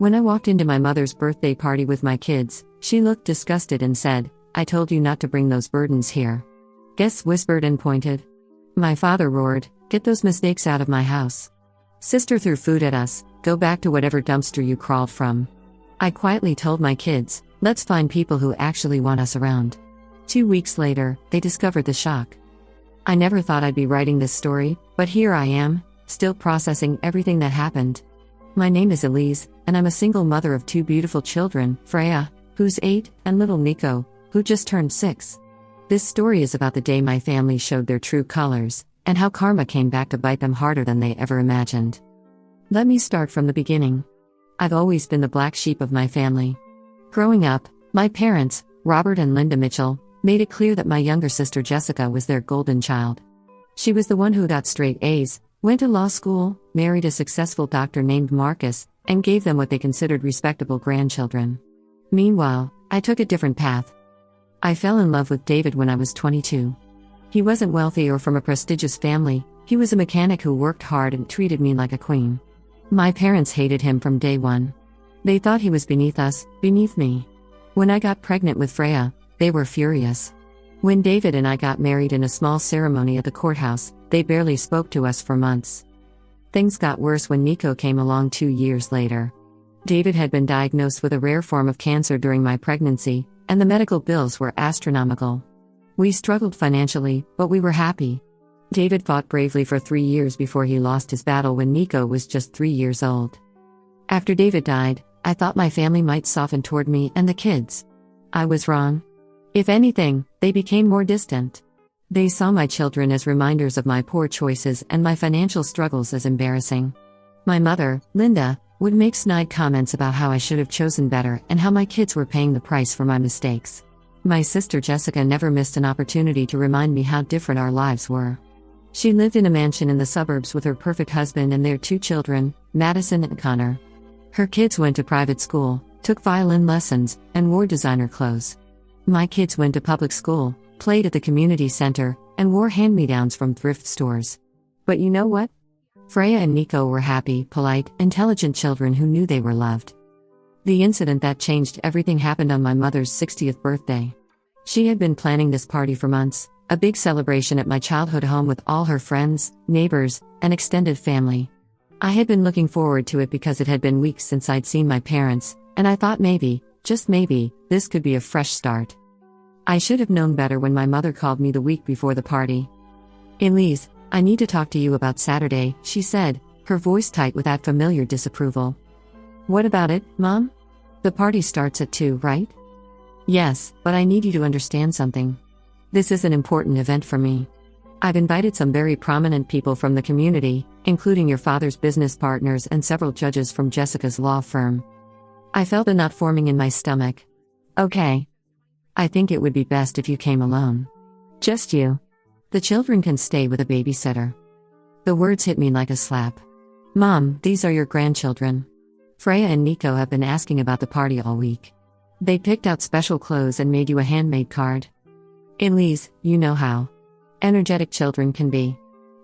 When I walked into my mother's birthday party with my kids, she looked disgusted and said, "I told you not to bring those burdens here." Guests whispered and pointed. My father roared, "Get those mistakes out of my house." Sister threw food at us, "Go back to whatever dumpster you crawled from." I quietly told my kids, "Let's find people who actually want us around." 2 weeks later, they discovered the shock. I never thought I'd be writing this story, but here I am, still processing everything that happened. My name is Elise, and I'm a single mother of 2 beautiful children, Freya, who's 8, and little Nico, who just turned 6. This story is about the day my family showed their true colors, and how karma came back to bite them harder than they ever imagined. Let me start from the beginning. I've always been the black sheep of my family. Growing up, my parents, Robert and Linda Mitchell, made it clear that my younger sister Jessica was their golden child. She was the one who got straight A's, went to law school, married a successful doctor named Marcus, and gave them what they considered respectable grandchildren. Meanwhile, I took a different path. I fell in love with David when I was 22. He wasn't wealthy or from a prestigious family, he was a mechanic who worked hard and treated me like a queen. My parents hated him from day one. They thought he was beneath us, beneath me. When I got pregnant with Freya, they were furious. When David and I got married in a small ceremony at the courthouse, they barely spoke to us for months. Things got worse when Nico came along 2 years later. David had been diagnosed with a rare form of cancer during my pregnancy, and the medical bills were astronomical. We struggled financially, but we were happy. David fought bravely for 3 years before he lost his battle when Nico was just 3 years old. After David died, I thought my family might soften toward me and the kids. I was wrong. If anything, they became more distant. They saw my children as reminders of my poor choices and my financial struggles as embarrassing. My mother, Linda, would make snide comments about how I should have chosen better and how my kids were paying the price for my mistakes. My sister Jessica never missed an opportunity to remind me how different our lives were. She lived in a mansion in the suburbs with her perfect husband and their 2 children, Madison and Connor. Her kids went to private school, took violin lessons, and wore designer clothes. My kids went to public school, played at the community center, and wore hand-me-downs from thrift stores. But you know what? Freya and Nico were happy, polite, intelligent children who knew they were loved. The incident that changed everything happened on my mother's 60th birthday. She had been planning this party for months, a big celebration at my childhood home with all her friends, neighbors, and extended family. I had been looking forward to it because it had been weeks since I'd seen my parents, and I thought maybe, just maybe, this could be a fresh start. I should have known better when my mother called me the week before the party. "Elise, I need to talk to you about Saturday," she said, her voice tight with that familiar disapproval. "What about it, Mom? The party starts at 2, right?" "Yes, but I need you to understand something. This is an important event for me. I've invited some very prominent people from the community, including your father's business partners and several judges from Jessica's law firm." I felt a knot forming in my stomach. "Okay. I think it would be best if you came alone. Just you. The children can stay with a babysitter." The words hit me like a slap. "Mom, these are your grandchildren. Freya and Nico have been asking about the party all week. They picked out special clothes and made you a handmade card. Elise, you know how energetic children can be.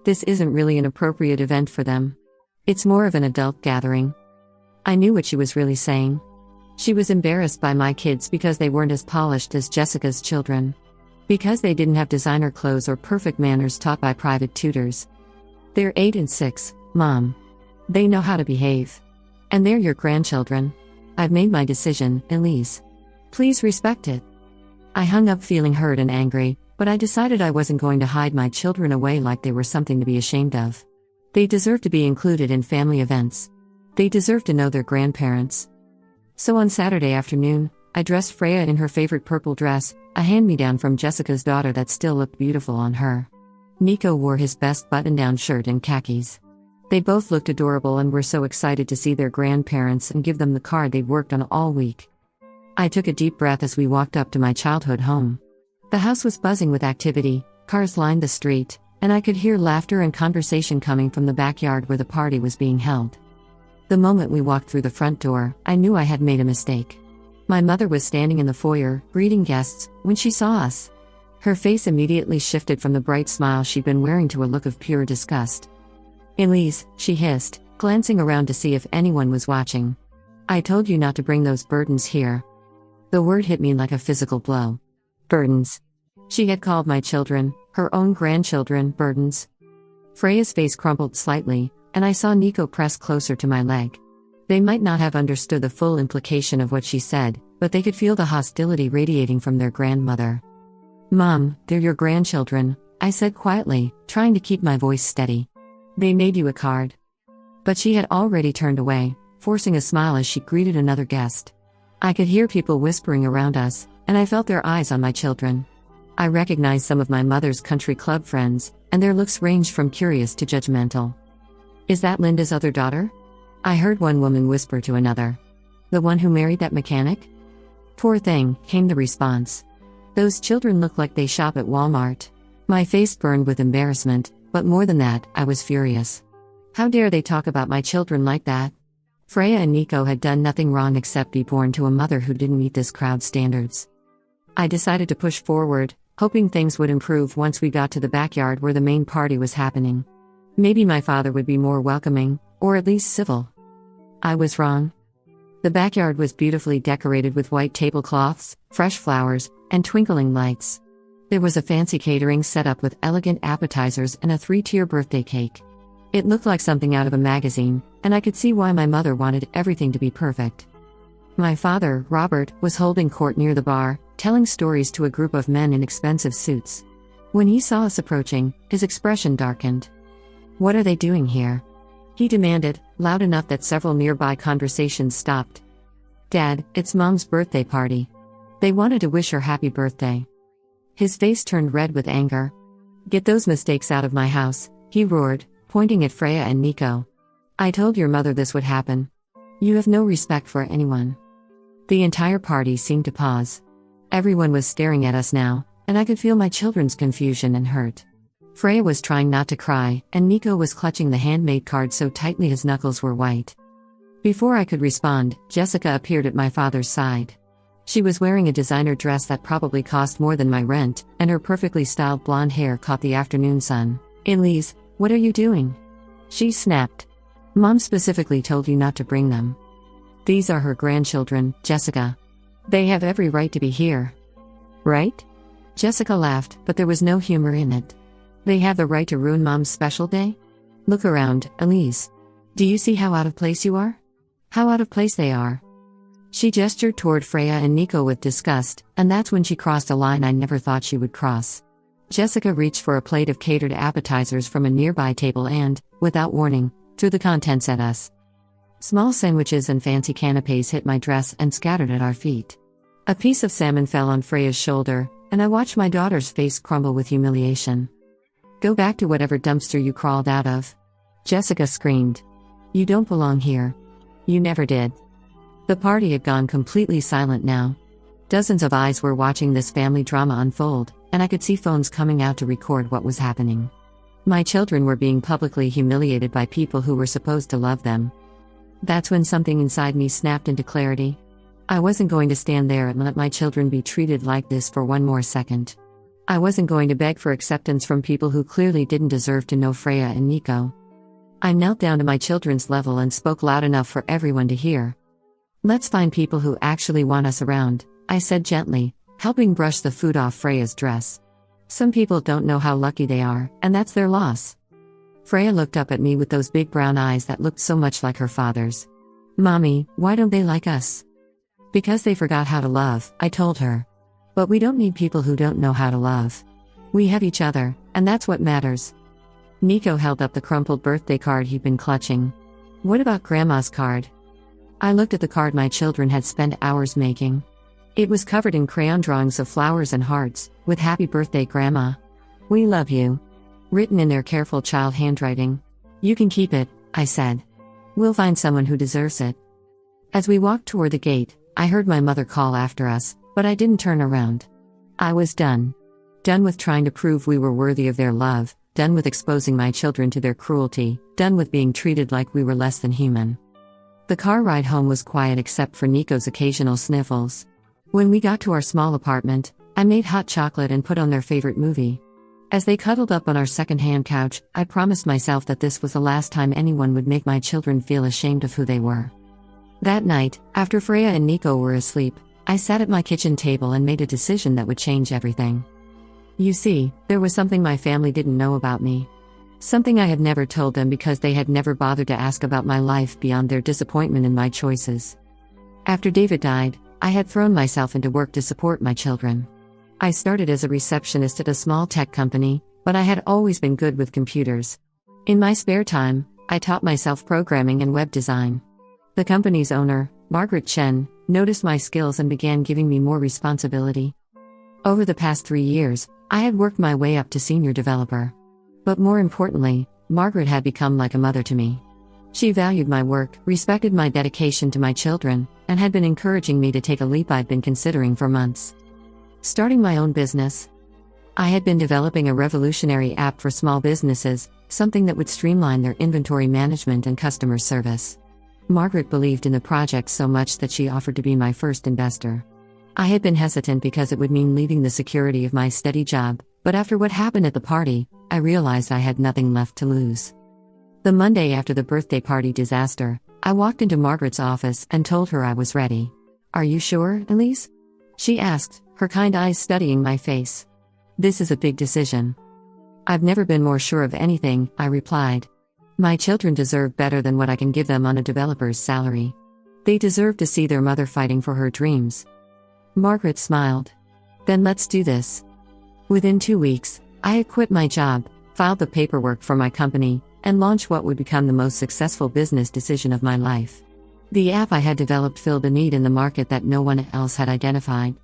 This isn't really an appropriate event for them. It's more of an adult gathering." I knew what she was really saying. She was embarrassed by my kids because they weren't as polished as Jessica's children. Because they didn't have designer clothes or perfect manners taught by private tutors. "They're 8 and 6, Mom. They know how to behave. And they're your grandchildren. I've made my decision, Elise. Please respect it." I hung up feeling hurt and angry, but I decided I wasn't going to hide my children away like they were something to be ashamed of. They deserve to be included in family events. They deserve to know their grandparents. So on Saturday afternoon, I dressed Freya in her favorite purple dress, a hand-me-down from Jessica's daughter that still looked beautiful on her. Nico wore his best button-down shirt and khakis. They both looked adorable and were so excited to see their grandparents and give them the card they'd worked on all week. I took a deep breath as we walked up to my childhood home. The house was buzzing with activity, cars lined the street, and I could hear laughter and conversation coming from the backyard where the party was being held. The moment we walked through the front door, I knew I had made a mistake. My mother was standing in the foyer, greeting guests, when she saw us. Her face immediately shifted from the bright smile she'd been wearing to a look of pure disgust. "Elise," she hissed, glancing around to see if anyone was watching. I told you not to bring those burdens here. The word hit me like a physical blow. Burdens. She had called my children, her own grandchildren, burdens. Freya's face crumpled slightly, and I saw Nico press closer to my leg. They might not have understood the full implication of what she said, but they could feel the hostility radiating from their grandmother. Mom, they're your grandchildren, I said quietly, trying to keep my voice steady. They made you a card. But she had already turned away, forcing a smile as she greeted another guest. I could hear people whispering around us, and I felt their eyes on my children. I recognized some of my mother's country club friends, and their looks ranged from curious to judgmental. Is that Linda's other daughter? I heard one woman whisper to another. The one who married that mechanic? Poor thing, came the response. Those children look like they shop at Walmart. My face burned with embarrassment, but more than that, I was furious. How dare they talk about my children like that? Freya and Nico had done nothing wrong except be born to a mother who didn't meet this crowd's standards. I decided to push forward, hoping things would improve once we got to the backyard where the main party was happening. Maybe my father would be more welcoming, or at least civil. I was wrong. The backyard was beautifully decorated with white tablecloths, fresh flowers, and twinkling lights. There was a fancy catering set up with elegant appetizers and a 3-tier birthday cake. It looked like something out of a magazine, and I could see why my mother wanted everything to be perfect. My father, Robert, was holding court near the bar, telling stories to a group of men in expensive suits. When he saw us approaching, his expression darkened. What are they doing here? He demanded, loud enough that several nearby conversations stopped. Dad, it's Mom's birthday party. They wanted to wish her happy birthday. His face turned red with anger. Get those mistakes out of my house, he roared, pointing at Freya and Nico. I told your mother this would happen. You have no respect for anyone. The entire party seemed to pause. Everyone was staring at us now, and I could feel my children's confusion and hurt. Freya was trying not to cry, and Nico was clutching the handmade card so tightly his knuckles were white. Before I could respond, Jessica appeared at my father's side. She was wearing a designer dress that probably cost more than my rent, and her perfectly styled blonde hair caught the afternoon sun. Elise, what are you doing? She snapped. Mom specifically told you not to bring them. These are her grandchildren, Jessica. They have every right to be here. Right? Jessica laughed, but there was no humor in it. They have the right to ruin Mom's special day? Look around, Elise. Do you see how out of place you are? How out of place they are. She gestured toward Freya and Nico with disgust, and that's when she crossed a line I never thought she would cross. Jessica reached for a plate of catered appetizers from a nearby table and, without warning, threw the contents at us. Small sandwiches and fancy canapes hit my dress and scattered at our feet. A piece of salmon fell on Freya's shoulder, and I watched my daughter's face crumble with humiliation. Go back to whatever dumpster you crawled out of. Jessica screamed. You don't belong here. You never did. The party had gone completely silent now. Dozens of eyes were watching this family drama unfold, and I could see phones coming out to record what was happening. My children were being publicly humiliated by people who were supposed to love them. That's when something inside me snapped into clarity. I wasn't going to stand there and let my children be treated like this for one more second. I wasn't going to beg for acceptance from people who clearly didn't deserve to know Freya and Nico. I knelt down to my children's level and spoke loud enough for everyone to hear. Let's find people who actually want us around, I said gently, helping brush the food off Freya's dress. Some people don't know how lucky they are, and that's their loss. Freya looked up at me with those big brown eyes that looked so much like her father's. Mommy, why don't they like us? Because they forgot how to love, I told her. But we don't need people who don't know how to love. We have each other, and that's what matters. Nico held up the crumpled birthday card he'd been clutching. What about Grandma's card? I looked at the card my children had spent hours making. It was covered in crayon drawings of flowers and hearts, with Happy Birthday Grandma. We love you. Written in their careful child handwriting. You can keep it, I said. We'll find someone who deserves it. As we walked toward the gate, I heard my mother call after us, but I didn't turn around. I was done. Done with trying to prove we were worthy of their love, done with exposing my children to their cruelty, done with being treated like we were less than human. The car ride home was quiet except for Nico's occasional sniffles. When we got to our small apartment, I made hot chocolate and put on their favorite movie. As they cuddled up on our second-hand couch, I promised myself that this was the last time anyone would make my children feel ashamed of who they were. That night, after Freya and Nico were asleep, I sat at my kitchen table and made a decision that would change everything. You see, there was something my family didn't know about me. Something I had never told them because they had never bothered to ask about my life beyond their disappointment in my choices. After David died, I had thrown myself into work to support my children. I started as a receptionist at a small tech company, but I had always been good with computers. In my spare time, I taught myself programming and web design. The company's owner, Margaret Chen, noticed my skills and began giving me more responsibility. Over the past 3 years, I had worked my way up to senior developer. But more importantly, Margaret had become like a mother to me. She valued my work, respected my dedication to my children, and had been encouraging me to take a leap I'd been considering for months. Starting my own business. I had been developing a revolutionary app for small businesses, something that would streamline their inventory management and customer service. Margaret believed in the project so much that she offered to be my first investor. I had been hesitant because it would mean leaving the security of my steady job, but after what happened at the party, I realized I had nothing left to lose. The Monday after the birthday party disaster, I walked into Margaret's office and told her I was ready. "Are you sure, Elise?" she asked, her kind eyes studying my face. "This is a big decision." "I've never been more sure of anything," I replied. "My children deserve better than what I can give them on a developer's salary. They deserve to see their mother fighting for her dreams." Margaret smiled. "Then let's do this." Within 2 weeks, I had quit my job, filed the paperwork for my company, and launched what would become the most successful business decision of my life. The app I had developed filled a need in the market that no one else had identified.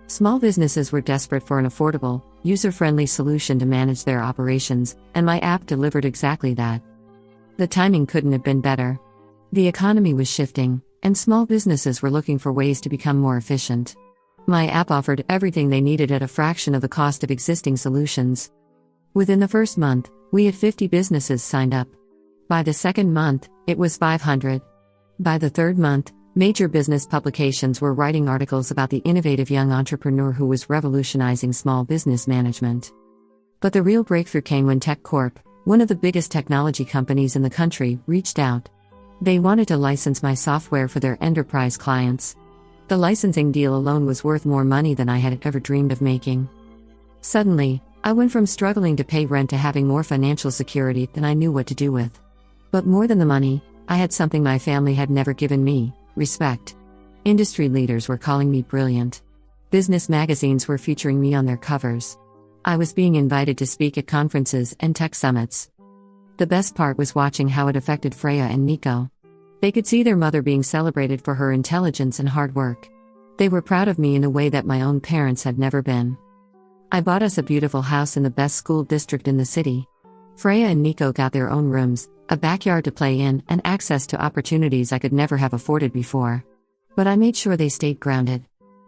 Small businesses were desperate for an affordable, user-friendly solution to manage their operations, and my app delivered exactly that. The timing couldn't have been better. The economy was shifting, and small businesses were looking for ways to become more efficient. My app offered everything they needed at a fraction of the cost of existing solutions. Within the first month, we had 50 businesses signed up. By the second month, it was 500. By the third month, major business publications were writing articles about the innovative young entrepreneur who was revolutionizing small business management. But the real breakthrough came when TechCorp, one of the biggest technology companies in the country, reached out. They wanted to license my software for their enterprise clients. The licensing deal alone was worth more money than I had ever dreamed of making. Suddenly, I went from struggling to pay rent to having more financial security than I knew what to do with. But more than the money, I had something my family had never given me: respect. Industry leaders were calling me brilliant. Business magazines were featuring me on their covers. I was being invited to speak at conferences and tech summits. The best part was watching how it affected Freya and Nico. They could see their mother being celebrated for her intelligence and hard work. They were proud of me in a way that my own parents had never been. I bought us a beautiful house in the best school district in the city. Freya and Nico got their own rooms, a backyard to play in, and access to opportunities I could never have afforded before. But I made sure they stayed grounded.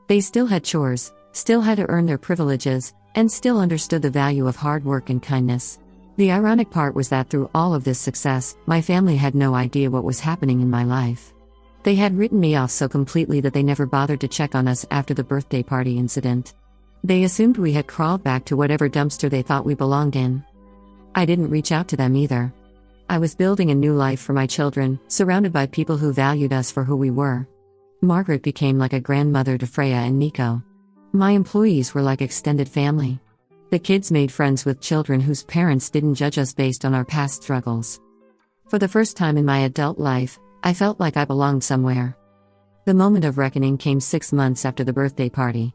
They still had chores, still had to earn their privileges, and still understood the value of hard work and kindness. The ironic part was that through all of this success, my family had no idea what was happening in my life. They had written me off so completely that they never bothered to check on us after the birthday party incident. They assumed we had crawled back to whatever dumpster they thought we belonged in. I didn't reach out to them either. I was building a new life for my children, surrounded by people who valued us for who we were. Margaret became like a grandmother to Freya and Nico. My employees were like extended family. The kids made friends with children whose parents didn't judge us based on our past struggles. For the first time in my adult life, I felt like I belonged somewhere. The moment of reckoning came 6 months after the birthday party.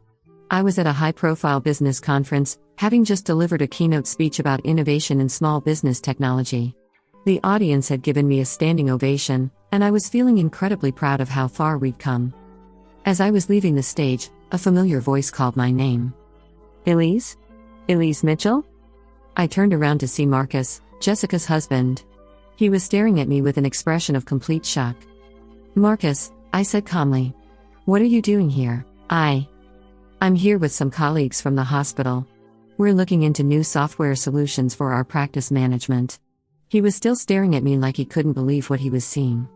I was at a high-profile business conference, having just delivered a keynote speech about innovation in small business technology. The audience had given me a standing ovation, and I was feeling incredibly proud of how far we'd come. As I was leaving the stage, a familiar voice called my name. "Elise? Elise Mitchell?" I turned around to see Marcus, Jessica's husband. He was staring at me with an expression of complete shock. "Marcus," I said calmly. "What are you doing here?" I'm here with some colleagues from the hospital. We're looking into new software solutions for our practice management." He was still staring at me like he couldn't believe what he was seeing.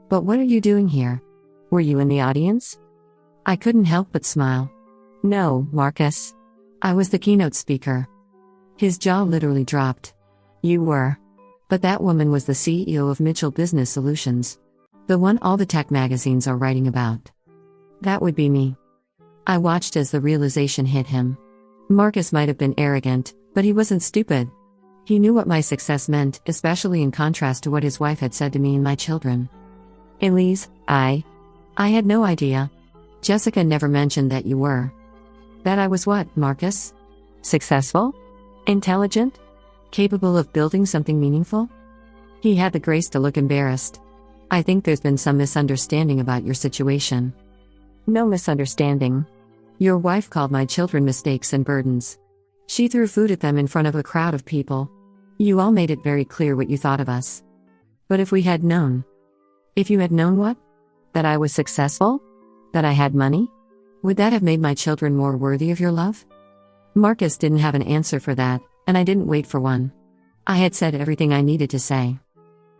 "But what are you doing here? Were you in the audience?" I couldn't help but smile. "No, Marcus. I was the keynote speaker." His jaw literally dropped. "You were. But that woman was the CEO of Mitchell Business Solutions." The one all the tech magazines are writing about. That would be me. I watched as the realization hit him. Marcus might have been arrogant, but he wasn't stupid. He knew what my success meant, especially in contrast to what his wife had said to me and my children. Elise, I had no idea. Jessica never mentioned that you were. That I was what, Marcus? Successful? Intelligent? Capable of building something meaningful? He had the grace to look embarrassed. I think there's been some misunderstanding about your situation. No misunderstanding. Your wife called my children mistakes and burdens. She threw food at them in front of a crowd of people. You all made it very clear what you thought of us. But if we had known. If you had known what? That I was successful? That I had money? Would that have made my children more worthy of your love? Marcus didn't have an answer for that, and I didn't wait for one. I had said everything I needed to say.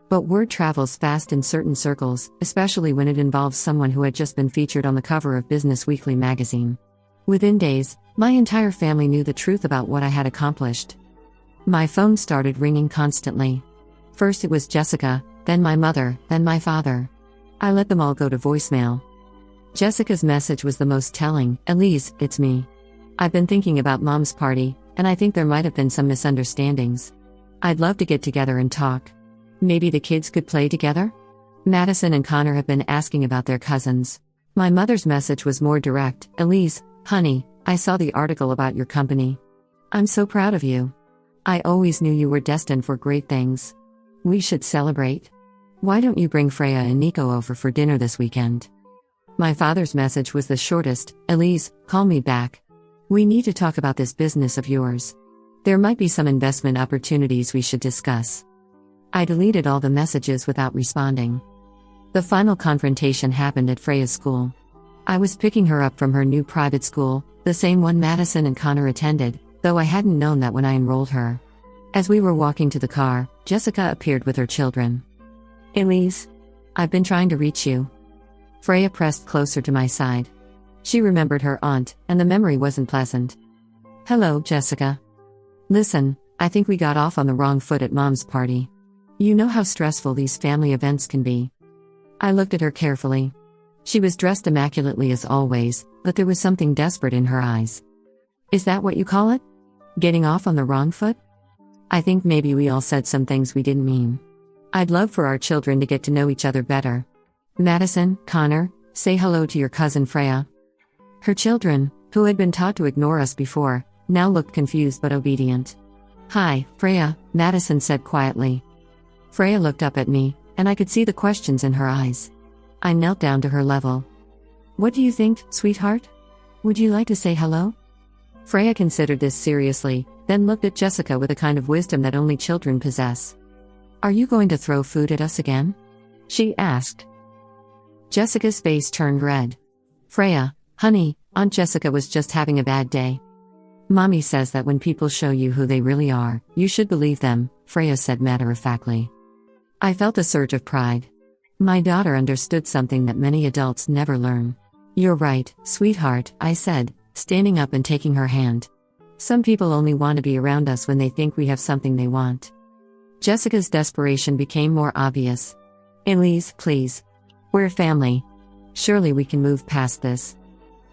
But word travels fast in certain circles, especially when it involves someone who had just been featured on the cover of Business Weekly magazine. Within days, my entire family knew the truth about what I had accomplished. My phone started ringing constantly. First it was Jessica, then my mother, then my father. I let them all go to voicemail. Jessica's message was the most telling. Elise, it's me. I've been thinking about Mom's party, and I think there might have been some misunderstandings. I'd love to get together and talk. Maybe the kids could play together? Madison and Connor have been asking about their cousins. My mother's message was more direct. Elise, honey, I saw the article about your company. I'm so proud of you. I always knew you were destined for great things. We should celebrate. Why don't you bring Freya and Nico over for dinner this weekend? My father's message was the shortest. Elise, call me back. We need to talk about this business of yours. There might be some investment opportunities we should discuss. I deleted all the messages without responding. The final confrontation happened at Freya's school. I was picking her up from her new private school, the same one Madison and Connor attended, though I hadn't known that when I enrolled her. As we were walking to the car, Jessica appeared with her children. Elise, I've been trying to reach you. Freya pressed closer to my side. She remembered her aunt, and the memory wasn't pleasant. Hello, Jessica. Listen, I think we got off on the wrong foot at Mom's party. You know how stressful these family events can be. I looked at her carefully. She was dressed immaculately as always, but there was something desperate in her eyes. Is that what you call it? Getting off on the wrong foot? I think maybe we all said some things we didn't mean. I'd love for our children to get to know each other better. Madison, Connor, say hello to your cousin Freya. Her children, who had been taught to ignore us before, now looked confused but obedient. Hi, Freya, Madison said quietly. Freya looked up at me, and I could see the questions in her eyes. I knelt down to her level. What do you think, sweetheart? Would you like to say hello? Freya considered this seriously, then looked at Jessica with a kind of wisdom that only children possess. Are you going to throw food at us again? She asked. Jessica's face turned red. Freya, honey, Aunt Jessica was just having a bad day. Mommy says that when people show you who they really are, you should believe them, Freya said matter-of-factly. I felt a surge of pride. My daughter understood something that many adults never learn. You're right, sweetheart, I said, standing up and taking her hand. Some people only want to be around us when they think we have something they want. Jessica's desperation became more obvious. Elise, please. We're family. Surely we can move past this.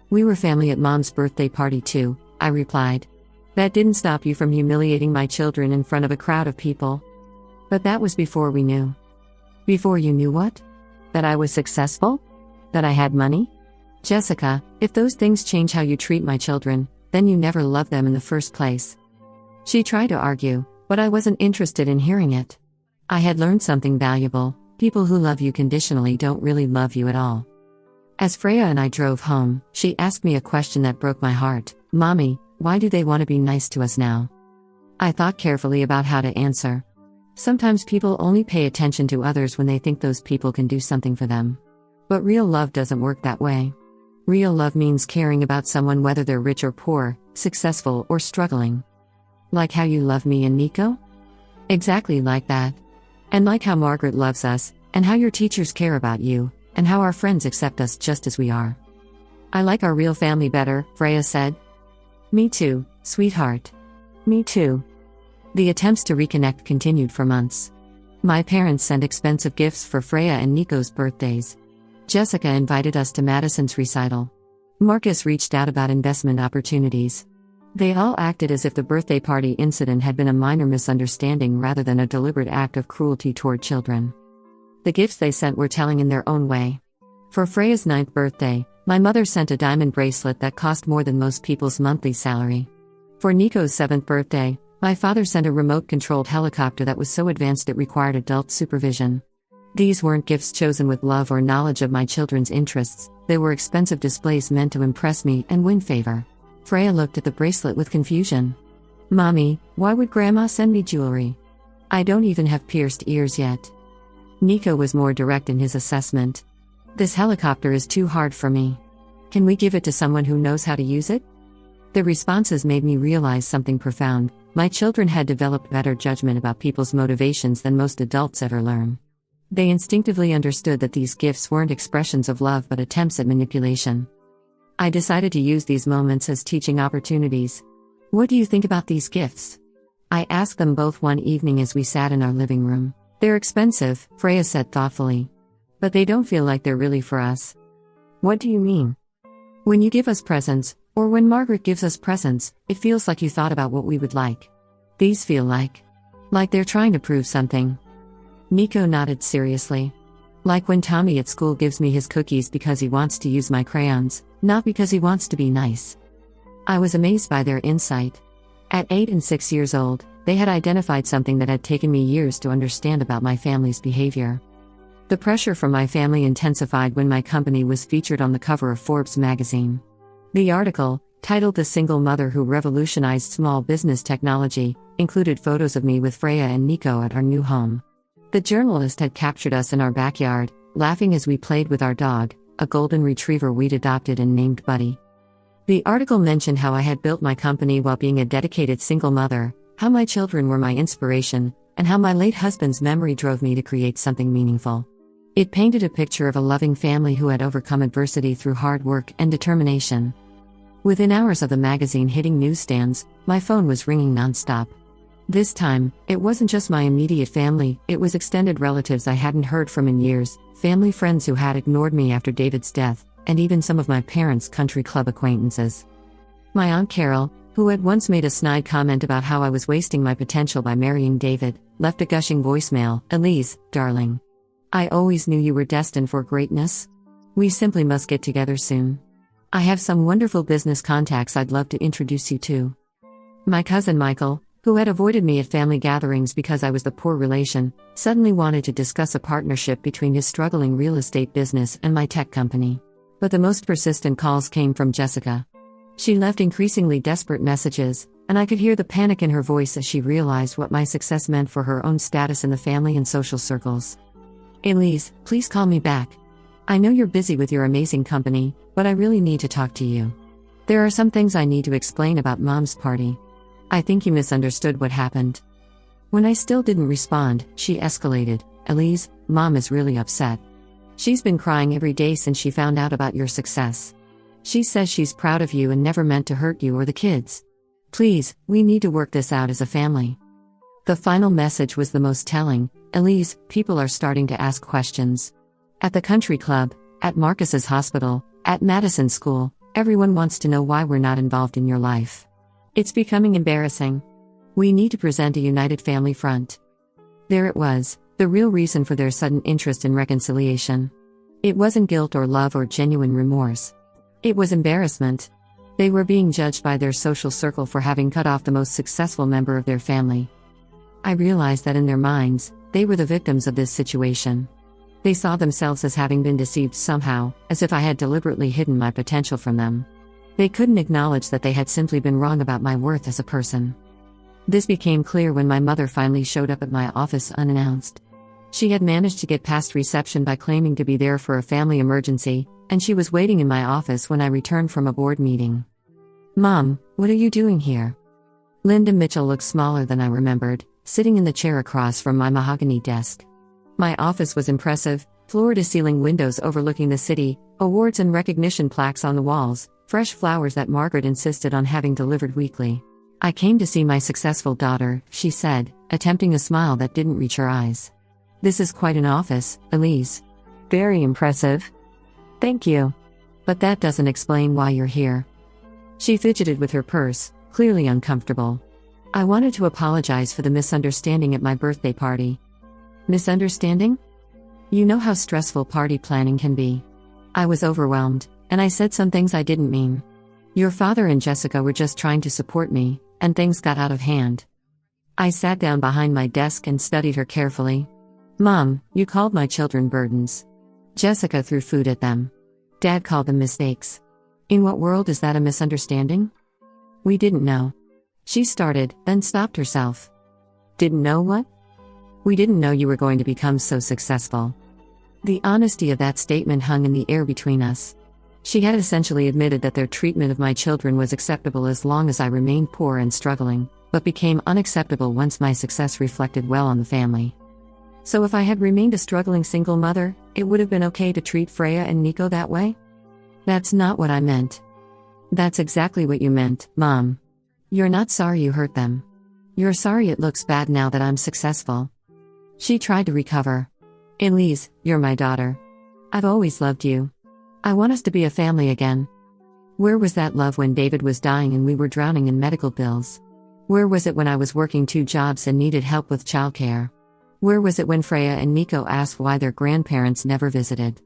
We were family at Mom's birthday party too, I replied. That didn't stop you from humiliating my children in front of a crowd of people. But that was before we knew. Before you knew what? That I was successful? That I had money? Jessica, if those things change how you treat my children, then you never loved them in the first place. She tried to argue, but I wasn't interested in hearing it. I had learned something valuable. People who love you conditionally don't really love you at all. As Freya and I drove home, she asked me a question that broke my heart. Mommy, why do they want to be nice to us now? I thought carefully about how to answer. Sometimes people only pay attention to others when they think those people can do something for them. But real love doesn't work that way. Real love means caring about someone whether they're rich or poor, successful or struggling. Like how you love me and Nico? Exactly like that. And like how Margaret loves us, and how your teachers care about you, and how our friends accept us just as we are. I like our real family better, Freya said. Me too, sweetheart. Me too. The attempts to reconnect continued for months. My parents sent expensive gifts for Freya and Nico's birthdays. Jessica invited us to Madison's recital. Marcus reached out about investment opportunities. They all acted as if the birthday party incident had been a minor misunderstanding rather than a deliberate act of cruelty toward children. The gifts they sent were telling in their own way. For Freya's 9th birthday, my mother sent a diamond bracelet that cost more than most people's monthly salary. For Nico's 7th birthday, my father sent a remote-controlled helicopter that was so advanced it required adult supervision. These weren't gifts chosen with love or knowledge of my children's interests, they were expensive displays meant to impress me and win favor. Freya looked at the bracelet with confusion. "Mommy, why would Grandma send me jewelry? I don't even have pierced ears yet." Nico was more direct in his assessment. "This helicopter is too hard for me. Can we give it to someone who knows how to use it?" The responses made me realize something profound. My children had developed better judgment about people's motivations than most adults ever learn. They instinctively understood that these gifts weren't expressions of love but attempts at manipulation. I decided to use these moments as teaching opportunities. "What do you think about these gifts?" I asked them both one evening as we sat in our living room. "They're expensive," Freya said thoughtfully. "But they don't feel like they're really for us." "What do you mean?" "When you give us presents, or when Margaret gives us presents, it feels like you thought about what we would like. These feel like they're trying to prove something." Nico nodded seriously. "Like when Tommy at school gives me his cookies because he wants to use my crayons, not because he wants to be nice." I was amazed by their insight. At 8 and 6 years old, they had identified something that had taken me years to understand about my family's behavior. The pressure from my family intensified when my company was featured on the cover of Forbes magazine. The article, titled "The Single Mother Who Revolutionized Small Business Technology," included photos of me with Freya and Nico at our new home. The journalist had captured us in our backyard, laughing as we played with our dog, a golden retriever we'd adopted and named Buddy. The article mentioned how I had built my company while being a dedicated single mother, how my children were my inspiration, and how my late husband's memory drove me to create something meaningful. It painted a picture of a loving family who had overcome adversity through hard work and determination. Within hours of the magazine hitting newsstands, my phone was ringing nonstop. This time, it wasn't just my immediate family, it was extended relatives I hadn't heard from in years, family friends who had ignored me after David's death, and even some of my parents' country club acquaintances. My Aunt Carol, who had once made a snide comment about how I was wasting my potential by marrying David, left a gushing voicemail. "Elise, darling. I always knew you were destined for greatness. We simply must get together soon. I have some wonderful business contacts I'd love to introduce you to." My cousin Michael, who had avoided me at family gatherings because I was the poor relation, suddenly wanted to discuss a partnership between his struggling real estate business and my tech company. But the most persistent calls came from Jessica. She left increasingly desperate messages, and I could hear the panic in her voice as she realized what my success meant for her own status in the family and social circles. "Elise, please call me back. I know you're busy with your amazing company, but I really need to talk to you. There are some things I need to explain about Mom's party. I think you misunderstood what happened." When I still didn't respond, she escalated. "Elise, Mom is really upset. She's been crying every day since she found out about your success. She says she's proud of you and never meant to hurt you or the kids. Please, we need to work this out as a family." The final message was the most telling. "Elise, people are starting to ask questions. At the country club, at Marcus's hospital, at Madison School, everyone wants to know why we're not involved in your life. It's becoming embarrassing. We need to present a united family front." There it was, the real reason for their sudden interest in reconciliation. It wasn't guilt or love or genuine remorse. It was embarrassment. They were being judged by their social circle for having cut off the most successful member of their family. I realized that in their minds, they were the victims of this situation. They saw themselves as having been deceived somehow, as if I had deliberately hidden my potential from them. They couldn't acknowledge that they had simply been wrong about my worth as a person. This became clear when my mother finally showed up at my office unannounced. She had managed to get past reception by claiming to be there for a family emergency, and she was waiting in my office when I returned from a board meeting. "Mom, what are you doing here?" Linda Mitchell looked smaller than I remembered, sitting in the chair across from my mahogany desk. My office was impressive, floor-to-ceiling windows overlooking the city, awards and recognition plaques on the walls, fresh flowers that Margaret insisted on having delivered weekly. "I came to see my successful daughter," she said, attempting a smile that didn't reach her eyes. This is quite an office, Elise. Very impressive. Thank you. But that doesn't explain why you're here. She fidgeted with her purse, clearly uncomfortable. I wanted to apologize for the misunderstanding at my birthday party. Misunderstanding? You know how stressful party planning can be. I was overwhelmed, and I said some things I didn't mean. Your father and Jessica were just trying to support me, and things got out of hand. I sat down behind my desk and studied her carefully. Mom, you called my children burdens. Jessica threw food at them. Dad called them mistakes. In what world is that a misunderstanding? We didn't know. She started, then stopped herself. Didn't know what? We didn't know you were going to become so successful. The honesty of that statement hung in the air between us. She had essentially admitted that their treatment of my children was acceptable as long as I remained poor and struggling, but became unacceptable once my success reflected well on the family. So if I had remained a struggling single mother, it would have been okay to treat Freya and Nico that way? That's not what I meant. That's exactly what you meant, Mom. You're not sorry you hurt them. You're sorry it looks bad now that I'm successful. She tried to recover. Elise, you're my daughter. I've always loved you. I want us to be a family again. Where was that love when David was dying and we were drowning in medical bills? Where was it when I was working 2 jobs and needed help with childcare? Where was it when Freya and Nico asked why their grandparents never visited?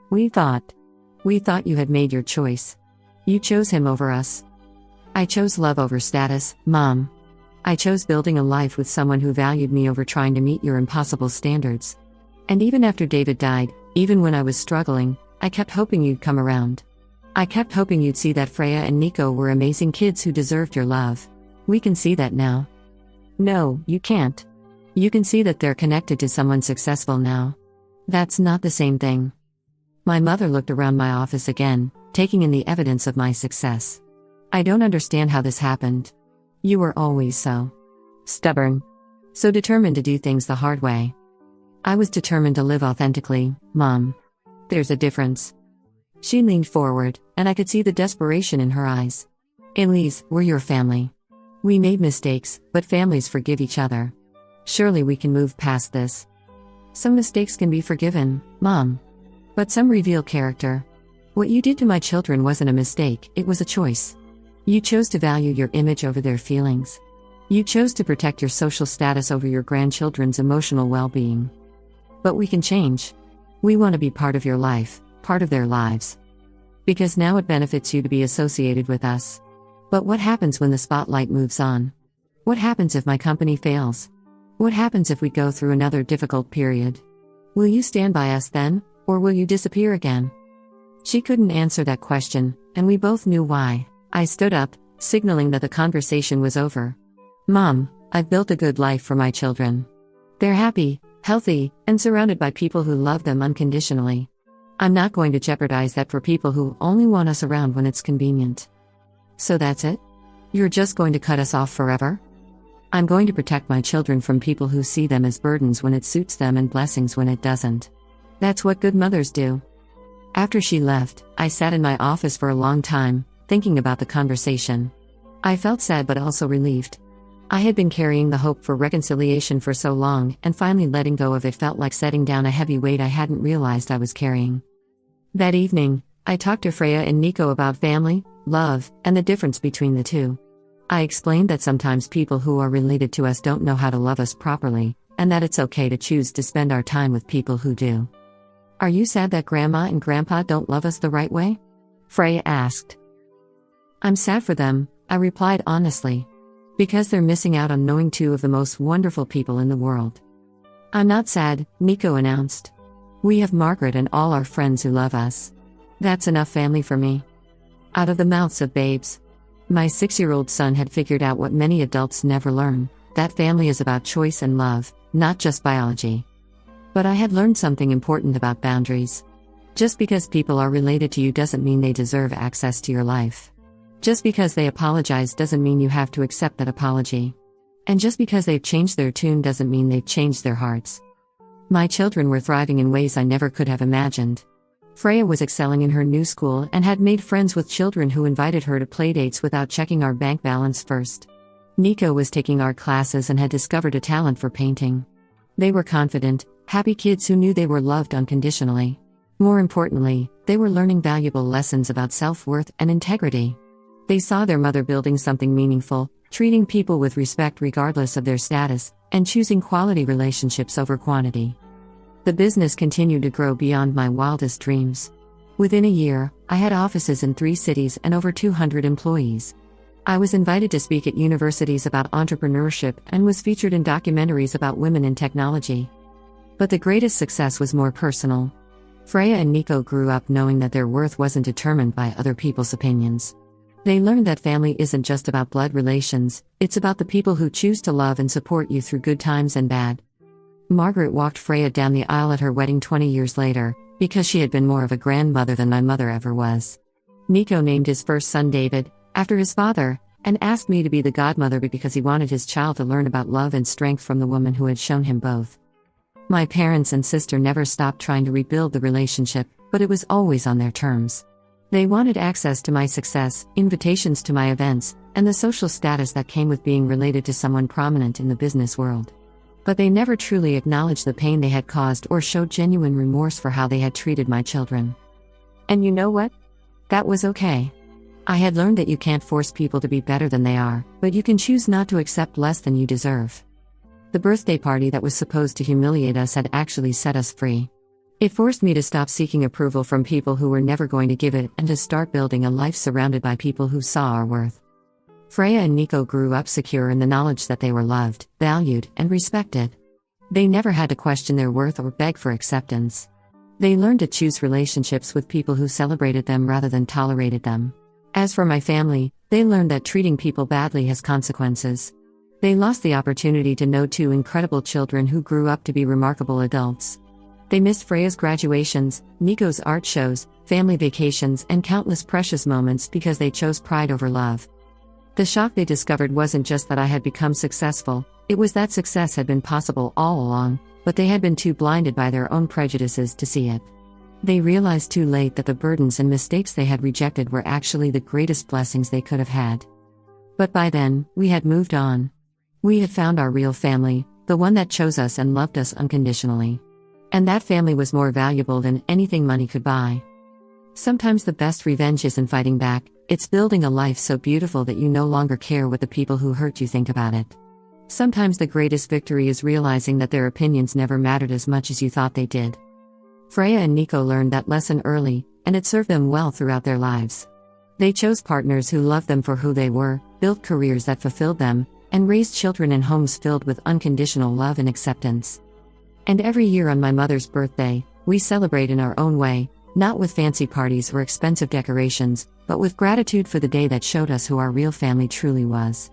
We thought you had made your choice. You chose him over us. I chose love over status, Mom. I chose building a life with someone who valued me over trying to meet your impossible standards. And even after David died, even when I was struggling, I kept hoping you'd come around. I kept hoping you'd see that Freya and Nico were amazing kids who deserved your love. We can see that now. No, you can't. You can see that they're connected to someone successful now. That's not the same thing. My mother looked around my office again, taking in the evidence of my success. I don't understand how this happened. You were always so stubborn. So determined to do things the hard way. I was determined to live authentically, Mom. There's a difference. She leaned forward, and I could see the desperation in her eyes. Elise, we're your family. We made mistakes, but families forgive each other. Surely we can move past this. Some mistakes can be forgiven, Mom. But some reveal character. What you did to my children wasn't a mistake, it was a choice. You chose to value your image over their feelings. You chose to protect your social status over your grandchildren's emotional well-being. But we can change. We want to be part of your life, part of their lives. Because now it benefits you to be associated with us. But what happens when the spotlight moves on? What happens if my company fails? What happens if we go through another difficult period? Will you stand by us then, or will you disappear again? She couldn't answer that question, and we both knew why. I stood up, signaling that the conversation was over. Mom, I've built a good life for my children. They're happy, healthy, and surrounded by people who love them unconditionally. I'm not going to jeopardize that for people who only want us around when it's convenient. So that's it? You're just going to cut us off forever? I'm going to protect my children from people who see them as burdens when it suits them and blessings when it doesn't. That's what good mothers do. After she left, I sat in my office for a long time, thinking about the conversation. I felt sad but also relieved. I had been carrying the hope for reconciliation for so long, and finally letting go of it felt like setting down a heavy weight I hadn't realized I was carrying. That evening, I talked to Freya and Nico about family, love, and the difference between the two. I explained that sometimes people who are related to us don't know how to love us properly, and that it's okay to choose to spend our time with people who do. Are you sad that Grandma and Grandpa don't love us the right way? Freya asked. I'm sad for them, I replied honestly. Because they're missing out on knowing 2 of the most wonderful people in the world. I'm not sad, Nico announced. We have Margaret and all our friends who love us. That's enough family for me. Out of the mouths of babes. My 6-year-old son had figured out what many adults never learn, that family is about choice and love, not just biology. But I had learned something important about boundaries. Just because people are related to you doesn't mean they deserve access to your life. Just because they apologize doesn't mean you have to accept that apology. And just because they've changed their tune doesn't mean they've changed their hearts. My children were thriving in ways I never could have imagined. Freya was excelling in her new school and had made friends with children who invited her to playdates without checking our bank balance first. Nico was taking art classes and had discovered a talent for painting. They were confident, Happy kids who knew they were loved unconditionally. More importantly, they were learning valuable lessons about self-worth and integrity. They saw their mother building something meaningful, treating people with respect regardless of their status, and choosing quality relationships over quantity. The business continued to grow beyond my wildest dreams. Within a year, I had offices in 3 cities and over 200 employees. I was invited to speak at universities about entrepreneurship and was featured in documentaries about women in technology. But the greatest success was more personal. Freya and Nico grew up knowing that their worth wasn't determined by other people's opinions. They learned that family isn't just about blood relations, it's about the people who choose to love and support you through good times and bad. Margaret walked Freya down the aisle at her wedding 20 years later, because she had been more of a grandmother than my mother ever was. Nico named his first son David, after his father, and asked me to be the godmother because he wanted his child to learn about love and strength from the woman who had shown him both. My parents and sister never stopped trying to rebuild the relationship, but it was always on their terms. They wanted access to my success, invitations to my events, and the social status that came with being related to someone prominent in the business world. But they never truly acknowledged the pain they had caused or showed genuine remorse for how they had treated my children. And you know what? That was okay. I had learned that you can't force people to be better than they are, but you can choose not to accept less than you deserve. The birthday party that was supposed to humiliate us had actually set us free. It forced me to stop seeking approval from people who were never going to give it and to start building a life surrounded by people who saw our worth. Freya and Nico grew up secure in the knowledge that they were loved, valued, and respected. They never had to question their worth or beg for acceptance. They learned to choose relationships with people who celebrated them rather than tolerated them. As for my family, they learned that treating people badly has consequences. They lost the opportunity to know 2 incredible children who grew up to be remarkable adults. They missed Freya's graduations, Nico's art shows, family vacations, and countless precious moments because they chose pride over love. The shock they discovered wasn't just that I had become successful, it was that success had been possible all along, but they had been too blinded by their own prejudices to see it. They realized too late that the burdens and mistakes they had rejected were actually the greatest blessings they could have had. But by then, we had moved on. We had found our real family, the one that chose us and loved us unconditionally. And that family was more valuable than anything money could buy. Sometimes the best revenge isn't fighting back, it's building a life so beautiful that you no longer care what the people who hurt you think about it. Sometimes the greatest victory is realizing that their opinions never mattered as much as you thought they did. Freya and Nico learned that lesson early, and it served them well throughout their lives. They chose partners who loved them for who they were, built careers that fulfilled them, and raised children in homes filled with unconditional love and acceptance. And every year on my mother's birthday, we celebrate in our own way, not with fancy parties or expensive decorations, but with gratitude for the day that showed us who our real family truly was.